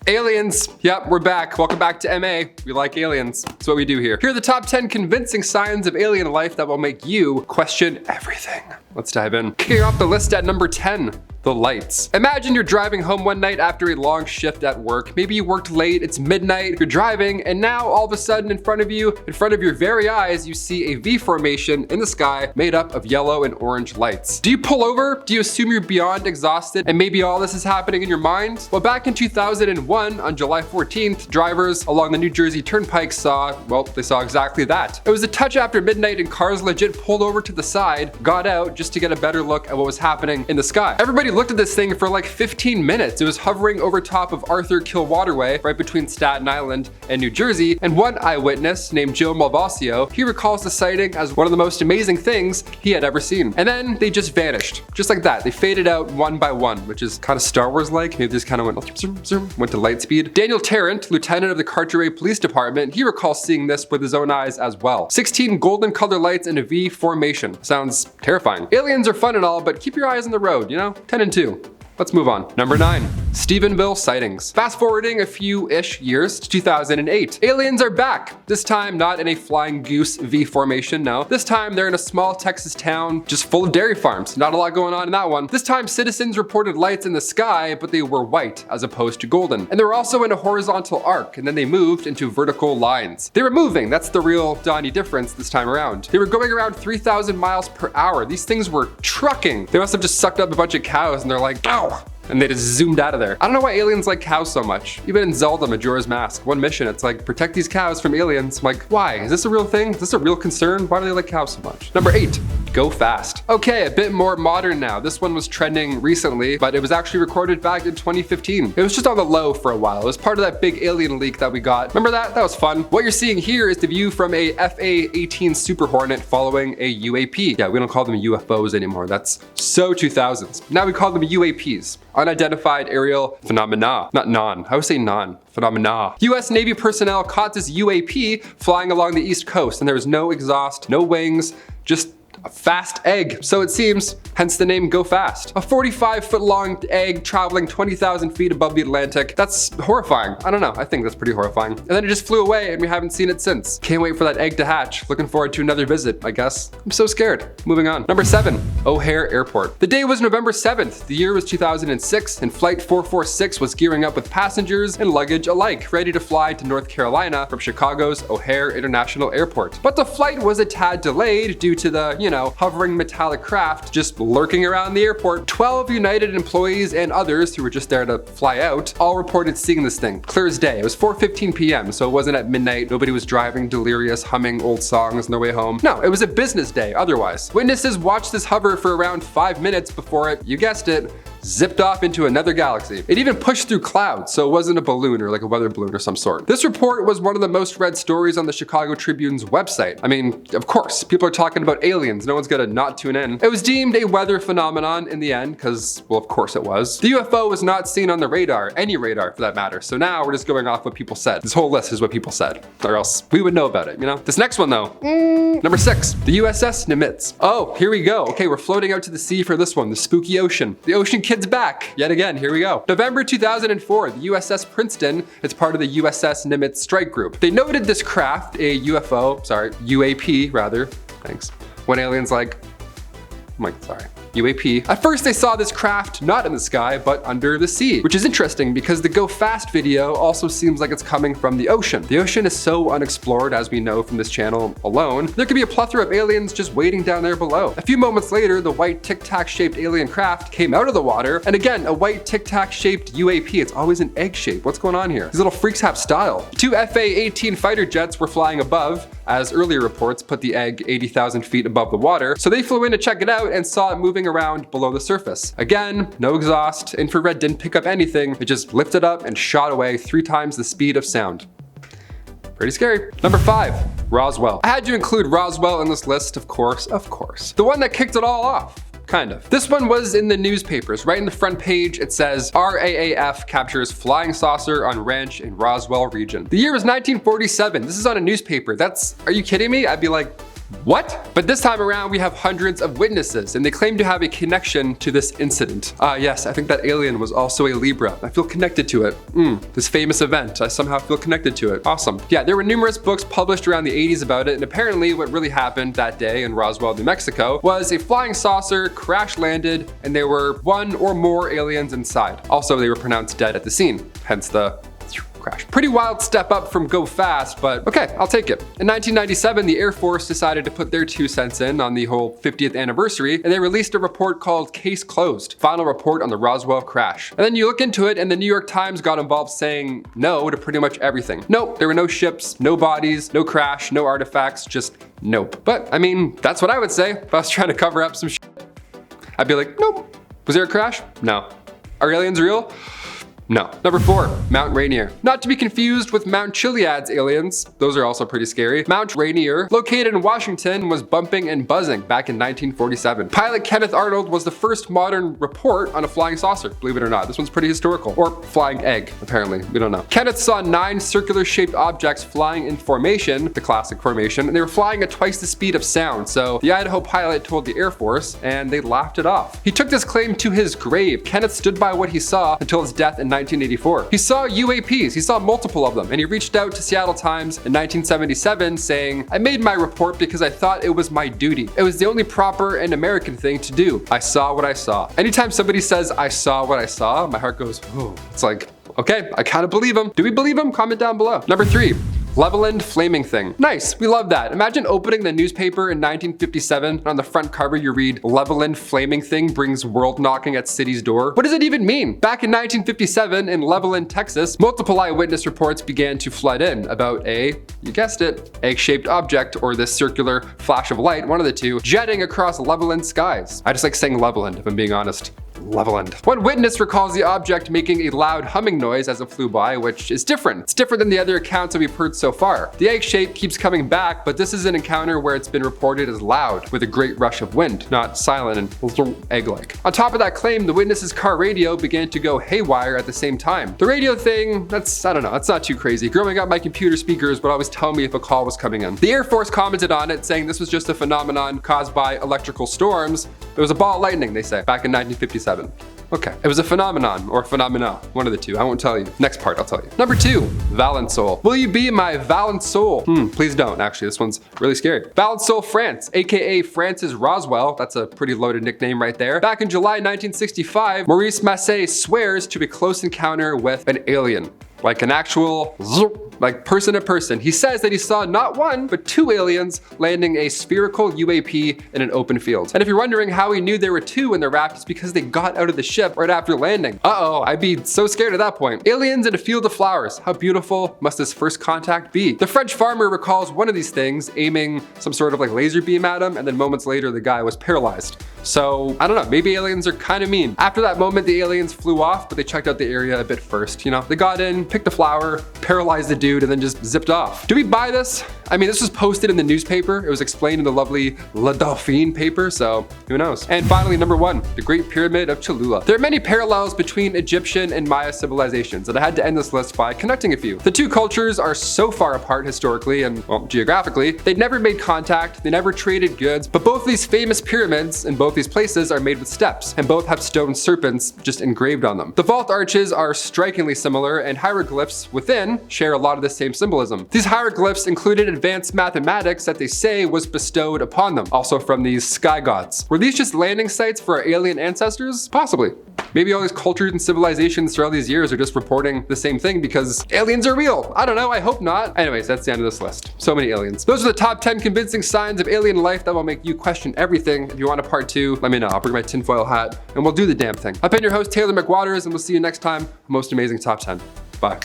Aliens. Yep, we're back. Welcome back to MA. We like aliens. That's what we do here. Here are the top 10 convincing signs of alien life that will make you question everything. Let's dive in. Kicking off the list at number 10. The lights. Imagine you're driving home one night after a long shift at work. Maybe you worked late, it's midnight, you're driving, and now all of a sudden in front of your very eyes, you see a V formation in the sky made up of yellow and orange lights. Do you pull over? Do you assume you're beyond exhausted and maybe all this is happening in your mind? Well, back in 2001, on July 14th, drivers along the New Jersey Turnpike saw exactly that. It was a touch after midnight and cars legit pulled over to the side, got out just to get a better look at what was happening in the sky. Everybody looked at this thing for like 15 minutes. It was hovering over top of Arthur Kill Waterway, right between Staten Island and New Jersey, and one eyewitness named Joe Malvasio, he recalls the sighting as one of the most amazing things he had ever seen. And then they just vanished, just like that. They faded out one by one, which is kind of Star Wars-like. Maybe this kind of went zoom, zoom, went to light speed. Daniel Tarrant, lieutenant of the Carteret Police Department, he recalls seeing this with his own eyes as well. 16 golden colored lights in a V formation. Sounds terrifying. Aliens are fun and all, but keep your eyes on the road, you know? 10 and 2. Let's move on. Number 9. Stephenville Sightings. Fast forwarding a few-ish years to 2008. Aliens are back. This time not in a flying goose V formation, no. This time they're in a small Texas town just full of dairy farms. Not a lot going on in that one. This time citizens reported lights in the sky, but they were white as opposed to golden. And they were also in a horizontal arc, and then they moved into vertical lines. They were moving. That's the real Donnie difference this time around. They were going around 3,000 miles per hour. These things were trucking. They must have just sucked up a bunch of cows and they're like, ow! And they just zoomed out of there. I don't know why aliens like cows so much. Even in Zelda Majora's Mask, one mission, it's like, protect these cows from aliens. I'm like, why? Is this a real thing? Is this a real concern? Why do they like cows so much? Number 8, go fast. Okay, a bit more modern now. This one was trending recently, but it was actually recorded back in 2015. It was just on the low for a while. It was part of that big alien leak that we got. Remember that? That was fun. What you're seeing here is the view from a FA-18 Super Hornet following a UAP. Yeah, we don't call them UFOs anymore. That's so 2000s. Now we call them UAPs. Unidentified aerial phenomena. Not non. I would say non. Phenomena. US Navy personnel caught this UAP flying along the East Coast, and there was no exhaust, no wings, just a fast egg. So it seems, hence the name Go Fast. A 45-foot long egg traveling 20,000 feet above the Atlantic. That's horrifying. I don't know, I think that's pretty horrifying. And then it just flew away and we haven't seen it since. Can't wait for that egg to hatch. Looking forward to another visit, I guess. I'm so scared. Moving on. Number 7, O'Hare Airport. The day was November 7th. The year was 2006 and Flight 446 was gearing up with passengers and luggage alike, ready to fly to North Carolina from Chicago's O'Hare International Airport. But the flight was a tad delayed due to the, hovering metallic craft just lurking around the airport. 12 United employees and others who were just there to fly out all reported seeing this thing. Clear as day. It was 4:15 p.m., so it wasn't at midnight. Nobody was driving delirious, humming old songs on their way home. No, it was a business day otherwise. Witnesses watched this hover for around 5 minutes before it, you guessed it, zipped off into another galaxy. It even pushed through clouds, so it wasn't a balloon or like a weather balloon or some sort. This report was one of the most read stories on the Chicago Tribune's website. I mean, of course, people are talking about aliens. No one's gonna not tune in. It was deemed a weather phenomenon in the end, because, well, of course it was. The UFO was not seen on the radar, any radar for that matter. So now we're just going off what people said. This whole list is what people said, or else we would know about it, This next one though, number 6, the USS Nimitz. Oh, here we go. Okay, we're floating out to the sea for this one, the spooky ocean. The ocean kid's back, yet again, here we go. November 2004, the USS Princeton is part of the USS Nimitz strike group. They noted this craft, a UAP rather, thanks. When aliens UAP. At first they saw this craft not in the sky, but under the sea, which is interesting because the Go Fast video also seems like it's coming from the ocean. The ocean is so unexplored, as we know from this channel alone. There could be a plethora of aliens just waiting down there below. A few moments later, the white tic-tac shaped alien craft came out of the water, and again, a white tic-tac shaped UAP. It's always an egg shape. What's going on here? These little freaks have style. 2 FA-18 fighter jets were flying above, as earlier reports put the egg 80,000 feet above the water, so they flew in to check it out and saw it moving around below the surface. Again, no exhaust, infrared didn't pick up anything, it just lifted up and shot away 3 times the speed of sound. Pretty scary. Number 5, Roswell. I had to include Roswell in this list, of course. The one that kicked it all off. Kind of. This one was in the newspapers. Right in the front page, it says, RAAF captures flying saucer on ranch in Roswell region. The year was 1947. This is on a newspaper. Are you kidding me? I'd be like, What? But this time around, we have hundreds of witnesses, and they claim to have a connection to this incident. Yes, I think that alien was also a Libra. I feel connected to it. This famous event, I somehow feel connected to it. Awesome. Yeah, there were numerous books published around the 80s about it, and apparently what really happened that day in Roswell, New Mexico, was a flying saucer crash landed, and there were one or more aliens inside. Also, they were pronounced dead at the scene, hence the crash. Pretty wild step up from go fast, but okay, I'll take it. In 1997, the Air Force decided to put their 2 cents in on the whole 50th anniversary, and they released a report called Case Closed, Final Report on the Roswell Crash. And then you look into it, and the New York Times got involved saying no to pretty much everything. Nope, there were no ships, no bodies, no crash, no artifacts, just nope. But I mean, that's what I would say if I was trying to cover up some shit. I'd be like, nope. Was there a crash? No. Are aliens real? No. Number 4, Mount Rainier. Not to be confused with Mount Chiliad's aliens. Those are also pretty scary. Mount Rainier, located in Washington, was bumping and buzzing back in 1947. Pilot Kenneth Arnold was the first modern report on a flying saucer, believe it or not. This one's pretty historical. Or flying egg, apparently. We don't know. Kenneth saw 9 circular-shaped objects flying in formation, the classic formation, and they were flying at twice the speed of sound. So the Idaho pilot told the Air Force, and they laughed it off. He took this claim to his grave. Kenneth stood by what he saw until his death in 1984. He saw UAPs, he saw multiple of them, and he reached out to Seattle Times in 1977 saying, "I made my report because I thought it was my duty. It was the only proper and American thing to do. I saw what I saw." Anytime somebody says, "I saw what I saw," my heart goes, "Ooh." It's like, okay, I kind of believe him. Do we believe him? Comment down below. Number 3. Levelland flaming thing. Nice, we love that. Imagine opening the newspaper in 1957 and on the front cover you read, "Levelland flaming thing brings world knocking at city's door." What does it even mean? Back in 1957 in Levelland, Texas, multiple eyewitness reports began to flood in about a, you guessed it, egg-shaped object or this circular flash of light, one of the two, jetting across Levelland skies. I just like saying Levelland, if I'm being honest. Levelland. One witness recalls the object making a loud humming noise as it flew by, which is different. It's different than the other accounts that we've heard so far. The egg shape keeps coming back, but this is an encounter where it's been reported as loud, with a great rush of wind, not silent and egg-like. On top of that claim, the witness's car radio began to go haywire at the same time. The radio thing, I don't know, that's not too crazy. Growing up, my computer speakers would always tell me if a call was coming in. The Air Force commented on it, saying this was just a phenomenon caused by electrical storms. It was a ball of lightning, they say, back in 1957. Okay, it was a phenomenon or phenomena, one of the two. I won't tell you. Next part, I'll tell you. Number 2, Valensole. Will you be my Valensole? Please don't, actually. This one's really scary. Valensole, France, aka France's Roswell. That's a pretty loaded nickname right there. Back in July 1965, Maurice Massé swears to a close encounter with an alien. Like an actual, like person to person. He says that he saw not 1, but 2 aliens landing a spherical UAP in an open field. And if you're wondering how he knew there were 2 in the raft, it's because they got out of the ship right after landing. Uh-oh, I'd be so scared at that point. Aliens in a field of flowers. How beautiful must this first contact be? The French farmer recalls one of these things aiming some sort of like laser beam at him, and then moments later the guy was paralyzed. So, I don't know, maybe aliens are kind of mean. After that moment, the aliens flew off, but they checked out the area a bit first, you know? They got in, picked a flower, paralyzed the dude, and then just zipped off. Do we buy this? I mean, this was posted in the newspaper. It was explained in the lovely La Dauphine paper, so who knows? And finally, number 1, the Great Pyramid of Cholula. There are many parallels between Egyptian and Maya civilizations, and I had to end this list by connecting a few. The 2 cultures are so far apart historically and, well, geographically. They'd never made contact, they never traded goods, but both these famous pyramids in both these places are made with steps, and both have stone serpents just engraved on them. The vault arches are strikingly similar, and hieroglyphs within share a lot of the same symbolism. These hieroglyphs included advanced mathematics that they say was bestowed upon them, also from these sky gods. Were these just landing sites for our alien ancestors? Possibly. Maybe all these cultures and civilizations throughout these years are just reporting the same thing because aliens are real. I don't know, I hope not. Anyways, that's the end of this list. So many aliens. Those are the top 10 convincing signs of alien life that will make you question everything. If you want a part 2, let me know. I'll bring my tinfoil hat and we'll do the damn thing. I've been your host, Taylor McWaters, and we'll see you next time. Most amazing top 10. Bye.